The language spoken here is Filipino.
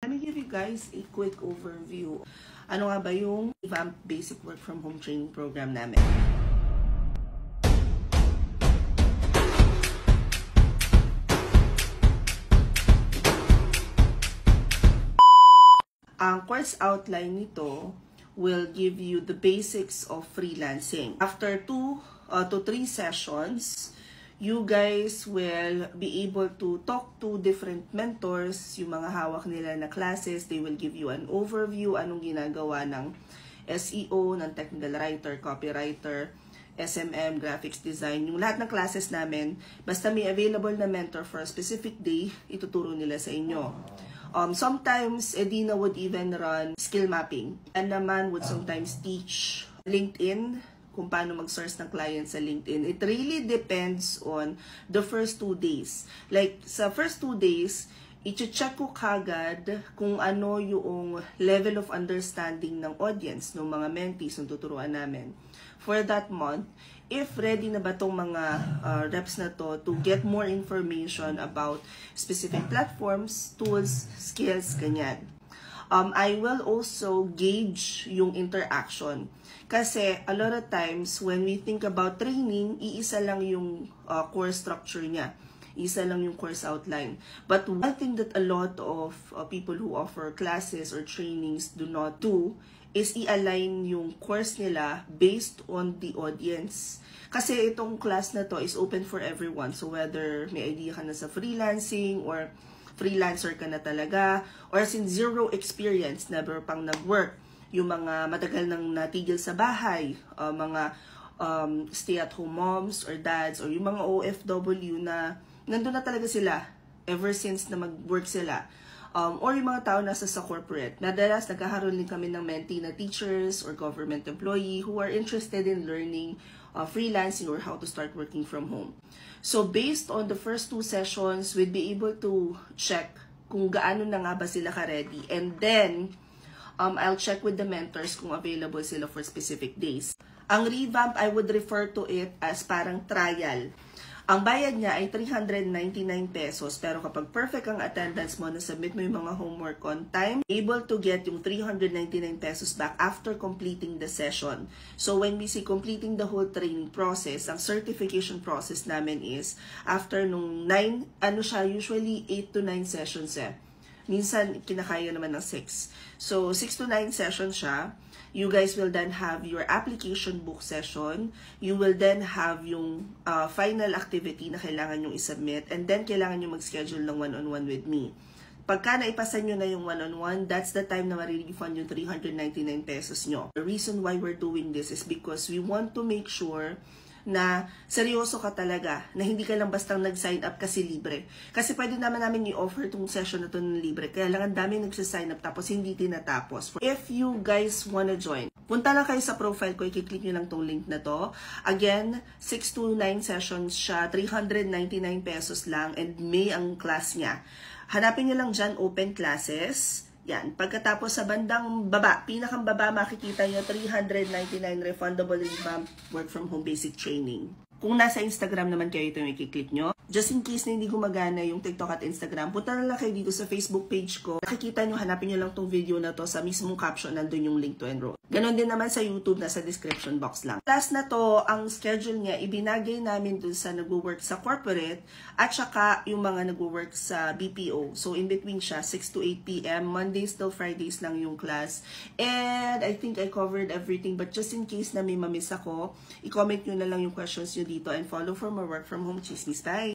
Let me give you guys a quick overview. Ano nga ba yung Revamp Basic Work From Home Training Program namin? Ang course outline nito will give you the basics of freelancing. After 2 to 3 sessions, you guys will be able to talk to different mentors, yung mga hawak nila na classes. They will give you an overview, anong ginagawa ng SEO, ng technical writer, copywriter, SMM, graphics design. Yung lahat ng classes namin, basta may available na mentor for a specific day, ituturo nila sa inyo. Sometimes, Edina would even run skill mapping. And naman would sometimes teach LinkedIn, kung paano mag-source ng client sa LinkedIn. It really depends on the first 2 days. Like, sa first 2 days, i-check ko kagad kung ano yung level of understanding ng audience, ng mga mentees na tuturuan namin. For that month, if ready na ba tong mga reps na to get more information about specific platforms, tools, skills, ganyan. I will also gauge yung interaction. Kasi a lot of times, when we think about training, iisa lang yung course structure niya. Isa lang yung course outline. But one thing that a lot of people who offer classes or trainings do not do is i-align yung course nila based on the audience. Kasi itong class na to is open for everyone. So whether may idea ka na sa freelancing or freelancer ka na talaga, or since zero experience, never pang nag-work, yung mga matagal nang natigil sa bahay, mga stay-at-home moms or dads, or yung mga OFW na nandun na talaga sila ever since na mag-work sila, or yung mga tao nasa sa corporate. Madalas nagkakaroon din kami ng mentee na teachers or government employee who are interested in learning freelancing or how to start working from home. So based on the first 2 sessions, we'll be able to check kung gaano na nga ba sila ka-ready. And then, I'll check with the mentors kung available sila for specific days. Ang revamp, I would refer to it as parang trial. Ang bayad niya ay 399 pesos, pero kapag perfect ang attendance mo, nasubmit mo yung mga homework on time, able to get yung 399 pesos back after completing the session. So when we say completing the whole training process, ang certification process namin is after nung 9, usually 8 to 9 sessions Minsan, kinakaya naman ng 6. So, 6 to 9 sessions siya. You guys will then have your application book session. You will then have yung final activity na kailangan yung isubmit. And then, kailangan yung mag-schedule ng one-on-one with me. Pagka naipasa nyo na yung one-on-one, that's the time na ma-refund yung 399 pesos nyo. The reason why we're doing this is because we want to make sure na seryoso ka talaga, na hindi ka lang bastang nag-sign up kasi libre. Kasi pwede naman namin i-offer itong session na ito ng libre, kaya lang ang dami nagsa-sign up tapos hindi tinatapos. If you guys wanna join, punta lang kayo sa profile ko, i-click nyo lang tong link na to. Again, 6 to 9 sessions siya, 399 pesos lang, and May ang class niya. Hanapin nyo lang dyan, open classes. Yan. Pagkatapos sa bandang baba, pinakang baba, makikita nyo 399 refundable revamp work from home basic training. Kung nasa Instagram naman kayo, ito yung i-click nyo. Just in case na hindi gumagana yung TikTok at Instagram, punta na lang kayo dito sa Facebook page ko. Nakikita nyo, hanapin nyo lang tong video na to sa mismong caption, nandun yung link to enroll. Ganon din naman sa YouTube, nasa description box lang. Class na to, ang schedule niya, ibinagay namin dun sa nag-work sa corporate at saka yung mga nag-work sa BPO. So, in between siya, 6 to 8 p.m. Mondays till Fridays lang yung class. And I think I covered everything, but just in case na may mamiss ako, i-comment nyo na lang yung questions nyo dito and follow for more work from home chismis. Bye!